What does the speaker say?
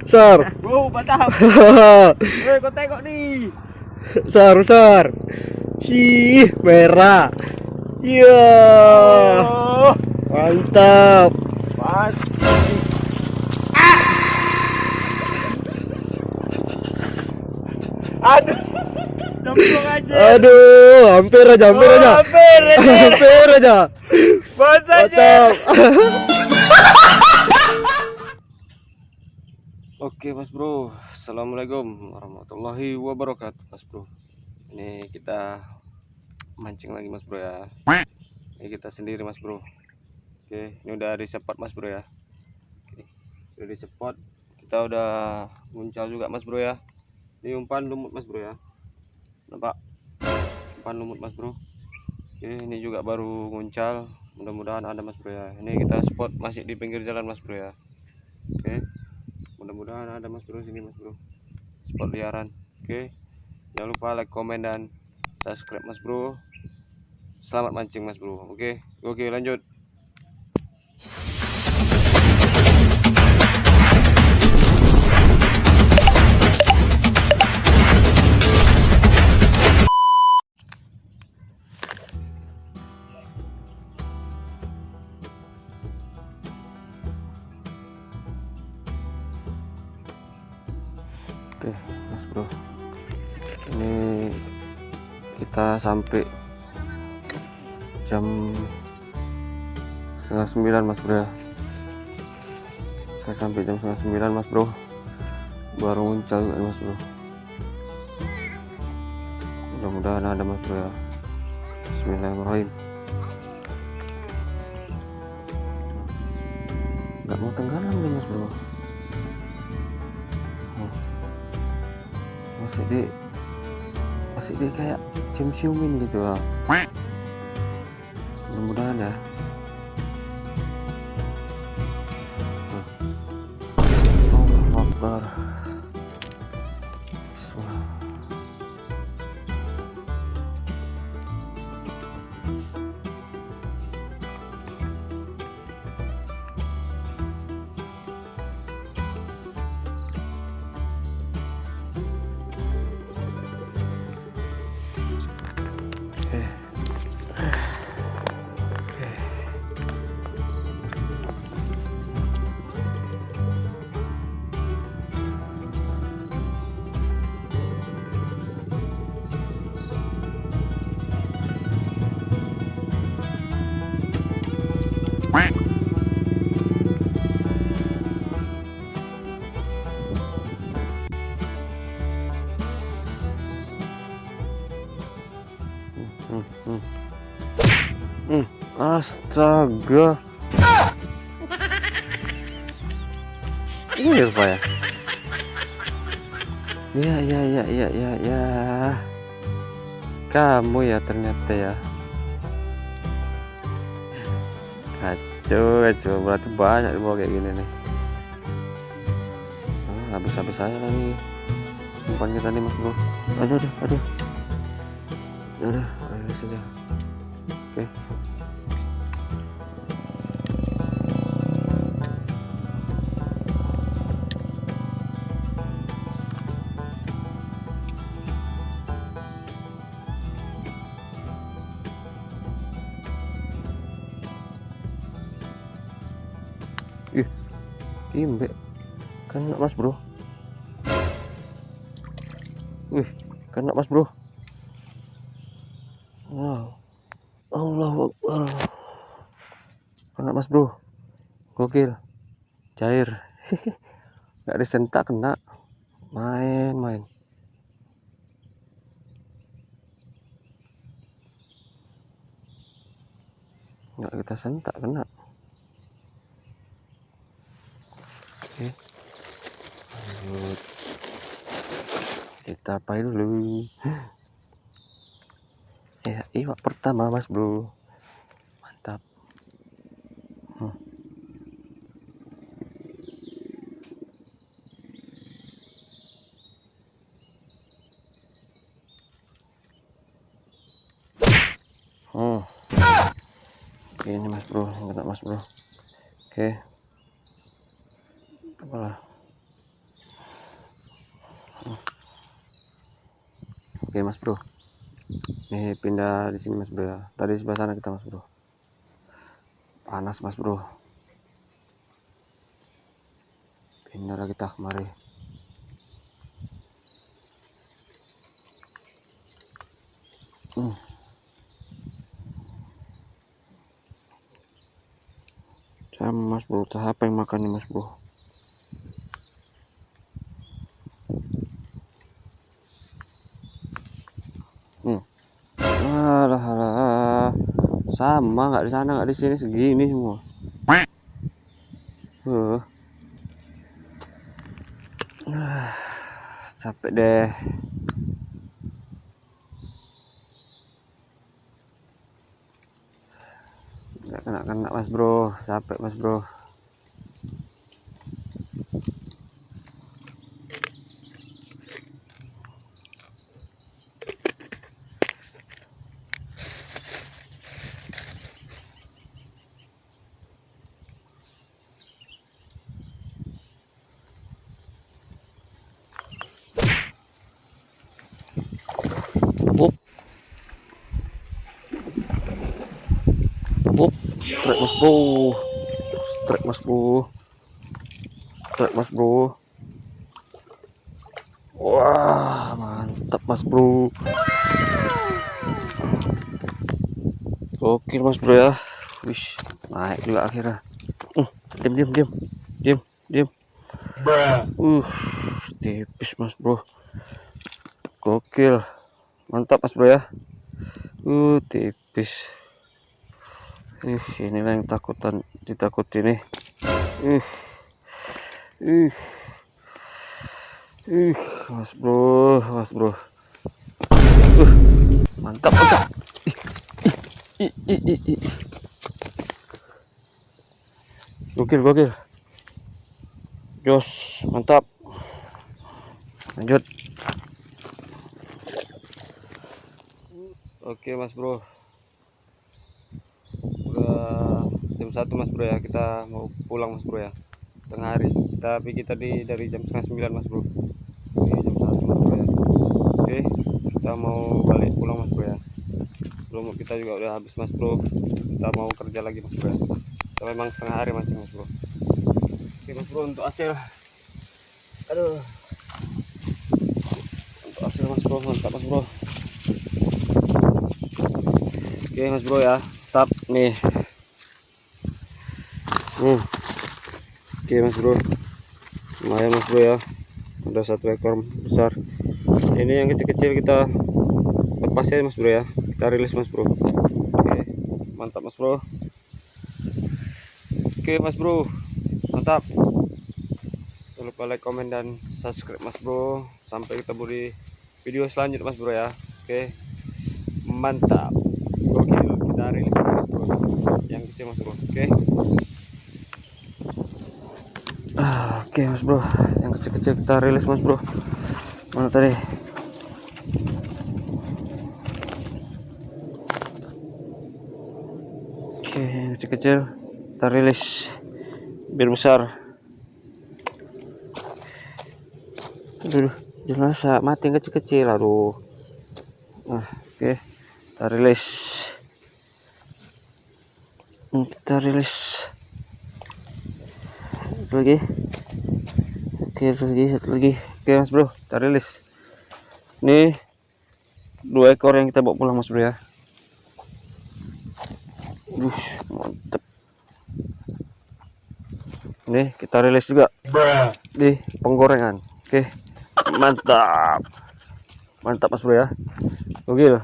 Sar. Bro, mantap. Kau tengok nih. Sar. Sih, merah. Iya. Oh, Mantap. Aduh. Jambung aja. Aduh, hampir aja. Hampir aja. Hampir aja. Bos aja. Mantap. Oke Mas Bro, Assalamualaikum warahmatullahi wabarakatuh Mas Bro. Ini kita mancing lagi Mas Bro ya. Ini kita sendiri Mas Bro. Oke, ini udah di spot Mas Bro ya. Oke, udah di spot. Kita udah muncal juga Mas Bro ya. Ini umpan lumut Mas Bro ya. Nampak? Umpan lumut Mas Bro. Oke, ini juga baru muncal. Mudah-mudahan ada Mas Bro ya. Ini kita spot masih di pinggir jalan Mas Bro ya. Oke. Mudah-mudahan ada Mas Bro sini Mas Bro. Spot liaran. Oke. Jangan lupa like, komen dan subscribe Mas Bro. Selamat mancing Mas Bro. Oke. Oke, lanjut. Oke Mas Bro, ini kita sampai jam setengah 9 Mas Bro ya. Kita sampai jam setengah 9 Mas Bro, baru muncul juga Mas Bro. Mudah-mudahan ada Mas Bro ya. Bismillahirrahmanirrahim. Nggak mau tenggelam nih Mas Bro. masih di kayak cium-ciumin gitu lah. Mudah-mudahan ya. Allahu Akbar. Astaga. Ini apa ya? Ya. Kamu ya ternyata ya. Kacau. Berarti banyak dibawa kayak gini nih. Habis saya lagi. Umpan kita nih Mas Bro. Aduh. Udah saja. Oke. Imbe kena Mas Bro. Kena Mas Bro. Wow. Allahu Akbar. Kena Mas Bro. Gokil. Cair. Gak disentak kena. Main. Gak kita sentak kena. Oke, lanjut. Kita apa dulu? Ya, iwak pertama Mas Bro. Mantap. Ini Mas Bro, kena Mas Bro. Oke. Apalah. Oke mas bro, ini pindah di sini mas bro ya. Tadi sebelah sana kita mas bro. Panas mas bro. Pindah lagi kita kemari. Sama mas bro, apa yang makan nih mas bro? Alah, sama nggak di sana nggak di sini segini semua. Capek deh. Nggak kena mas bro, capek mas bro. Strike mas bro, strike mas bro, strike mas bro. Wah mantap mas bro. Gokil mas bro ya. Wish, naik juga akhirnya. Diam. Tipis mas bro. Gokil, mantap mas bro ya. Tipis. Inilah yang ditakuti nih. Mas bro. Mantap. Gokil. Jos, mantap. Lanjut. Oke mas bro. Udah jam 1 mas bro ya, kita mau pulang mas bro ya, tengah hari. Tapi kita dari jam setengah 9 mas bro. Oke, jam 1 mas bro ya. Oke, kita mau balik pulang mas bro ya. Belum, kita juga udah habis mas bro, kita mau kerja lagi mas bro ya. Kita memang setengah hari masih mas bro. Oke mas bro, untuk hasil, aduh, untuk hasil mas bro, mantap mas bro. Oke mas bro ya, tap nih. Oke mas bro, lumayan mas bro ya, ada 1 ekor besar. Ini yang kecil-kecil kita lepas ya mas bro ya, kita rilis mas bro. Oke, mantap mas bro. Oke mas bro, mantap. Jangan lupa like, komen, dan subscribe mas bro. Sampai ketemu di video selanjutnya mas bro ya. Oke, mantap. Oke, kita rilis mas bro yang kecil mas bro. Oke mas bro, yang kecil-kecil kita rilis mas bro. Mana tadi? Oke, yang kecil-kecil kita rilis biar besar. Aduh, jangan mati yang kecil-kecil. Aduh. Nah, oke, kita rilis. Lagi. Satu lagi. Oke mas bro, kita rilis. Ini 2 ekor yang kita bawa pulang mas bro ya. Mantep. Nih kita rilis juga di penggorengan. Oke, mantap mas bro ya. Gokil.